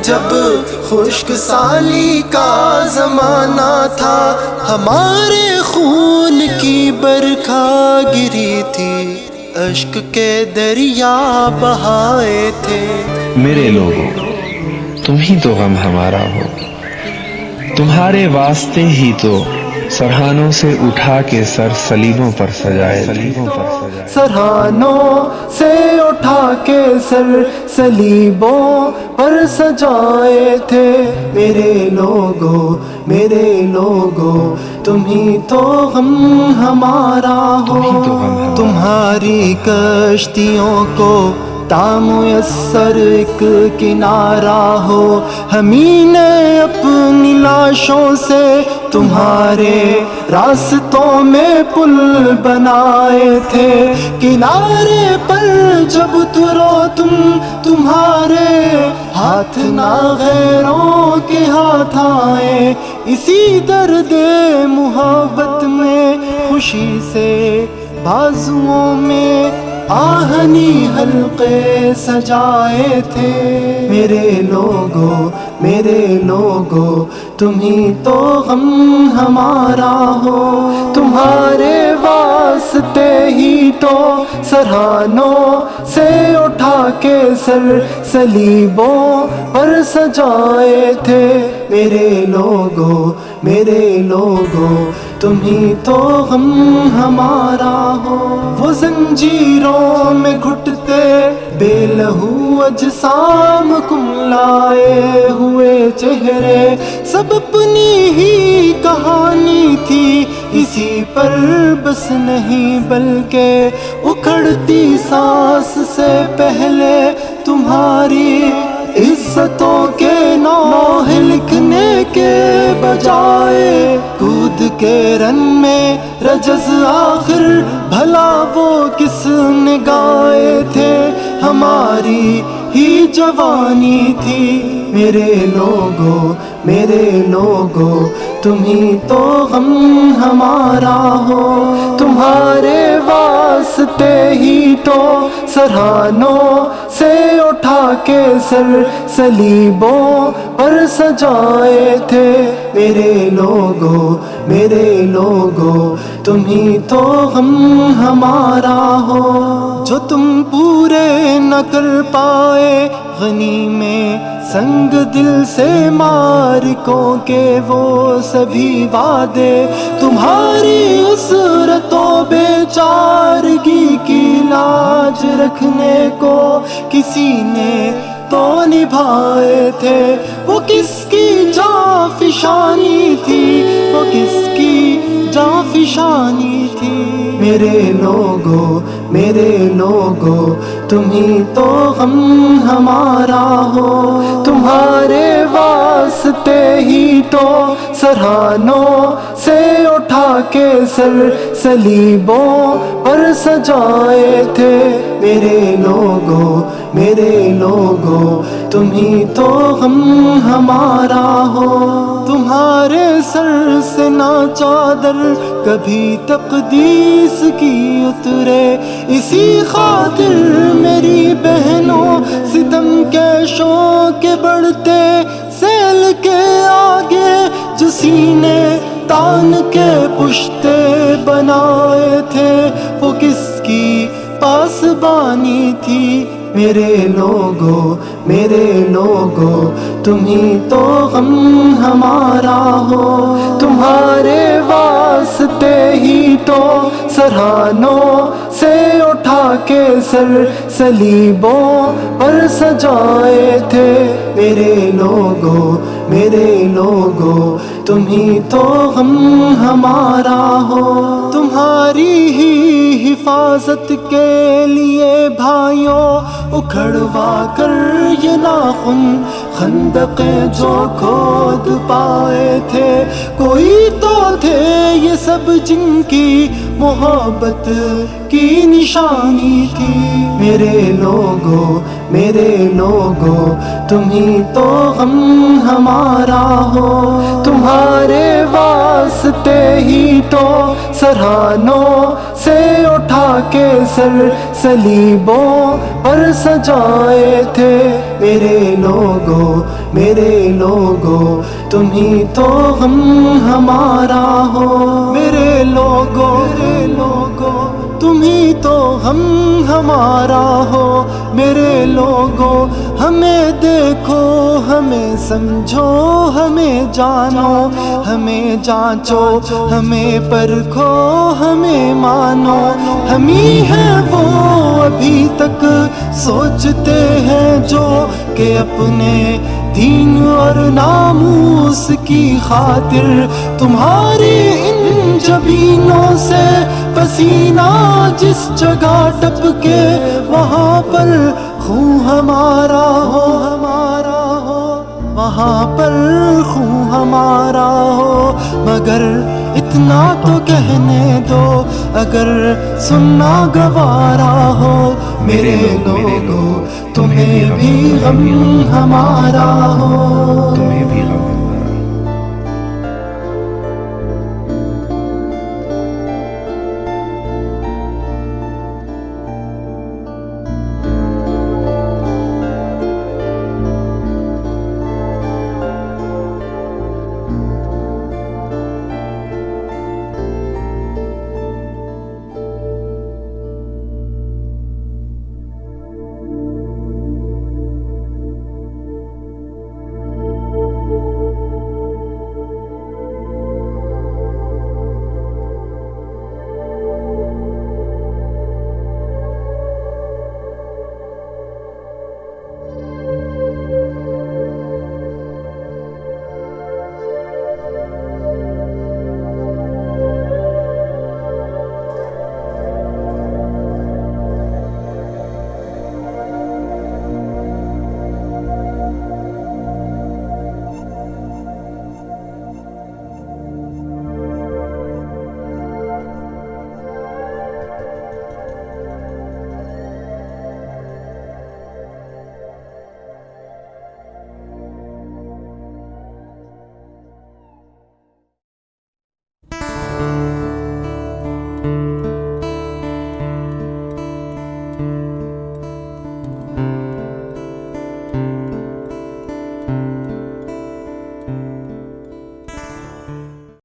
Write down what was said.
جب خشک سالی کا زمانہ تھا، ہمارے خون کی برکھا گری تھی، اشک کے دریا بہائے تھے۔ میرے لوگوں، تم ہی تو غم ہمارا ہو، تمہارے واسطے ہی تو سرہانوں سے اٹھا کے سر سلیبوں پر سجائے، سرہانوں سے اٹھا کے سر سلیبوں پر سجائے تھے۔ میرے لوگوں تم ہی تو غم ہمارا ہو، تمہاری کشتیوں کو تامیسر ایک کنارہ ہو، ہمیں نے اپنی لاشوں سے تمہارے راستوں میں پل بنائے تھے۔ کنارے پر جب اترو تمہارے ہاتھ نہ غیروں کے ہاتھ آئے، اسی درد محبت میں خوشی سے بازوؤں میں آہنی حلقے سجائے تھے۔ میرے لوگوں تم ہی تو غم ہمارا ہو، تمہارے واسطے ہی تو سرہانوں سے اٹھا کے سر سلیبوں پر سجائے تھے۔ میرے لوگوں تم ہی تو غم ہمارا ہو، وہ زنجیروں میں گھٹتے بے لہو اجسام کملائے ہوئے چہرے، سب اپنی ہی کہانی تھی، اسی پر بس نہیں بلکہ اکھڑتی سانس سے پہلے تمہاری عزتوں کے نوحے لکھنے کے بجائے کود کے رن میں رجز آخر بھلا وہ کس نے گائے تھے، ہماری ہی جوانی تھی۔ میرے لوگوں تم ہی تو غم ہمارا ہو، تمہارے واسطے ہی تو سرہانوں سے اٹھا کے سر سلیبوں پر سجائے تھے۔ میرے لوگوں تم ہی تو غم ہمارا ہو، جو تم پورے نہ کر پائے غنی میں سنگ دل سے مارکوں کے وہ سبھی وعدے، تمہاری اسرتوں بے چارگی کی لاج رکھنے کو کسی نے تو نبھائے تھے، وہ کس کی جانفشانی تھی، وہ کس کی جانفشانی تھی۔ میرے لوگوں تم ہی تو غم ہمارا ہو، تمہارے واسطے ہی تو سرہانوں سے اٹھا کے سر سلیبوں پر سجائے تھے۔ میرے لوگوں تم ہی تو غم ہمارا ہو، تمہارے سر سے نہ چادر کبھی تقدیس کی اترے، اسی خاطر میری بہنوں ستم کے شوق بڑھتے سیل کے آگے جو سینے تان کے پشتے بنائے تھے، وہ کس کی پاسبانی تھی۔ میرے لوگوں تم ہی تو غم ہمارا ہو، تمہارے واسطے ہی تو سرہانوں سے اٹھا کے سر سلیبوں پر سجائے تھے۔ میرے لوگوں تم ہی تو غم ہمارا ہو، تمہاری ہی حفاظت کے لیے بھائیوں اکھڑوا کر یہ ناخن خندقیں جو کھود پائے تھے، کوئی تو تھے یہ سب جن کی محبت کی نشانی تھی۔ میرے لوگوں تم ہی تو غم ہمارا ہو، تمہارے واسطے ہی تو سرہانوں سے اٹھا کے سر سلیبوں پر سجائے تھے۔ میرے لوگو تم ہی تو غم ہمارا ہو، میرے لوگو تم ہی تو غم ہمارا ہو، میرے لوگو ہمیں دیکھو، ہمیں سمجھو، ہمیں جانو، ہمیں جانچو، ہمیں پرکھو، ہمیں مانو، ہم ہی ہیں وہ ابھی تک سوچتے ہیں جو کہ اپنے دین اور ناموس کی خاطر تمہاری ان جبینوں سے پسینہ جس جگہ ٹپکے وہاں پر خون ہمارا ہو، وہاں پر خون ہمارا ہو، مگر اتنا تو کہنے دو اگر سننا گوارا ہو، میرے لوگو تمہیں بھی غم ہمارا ہو۔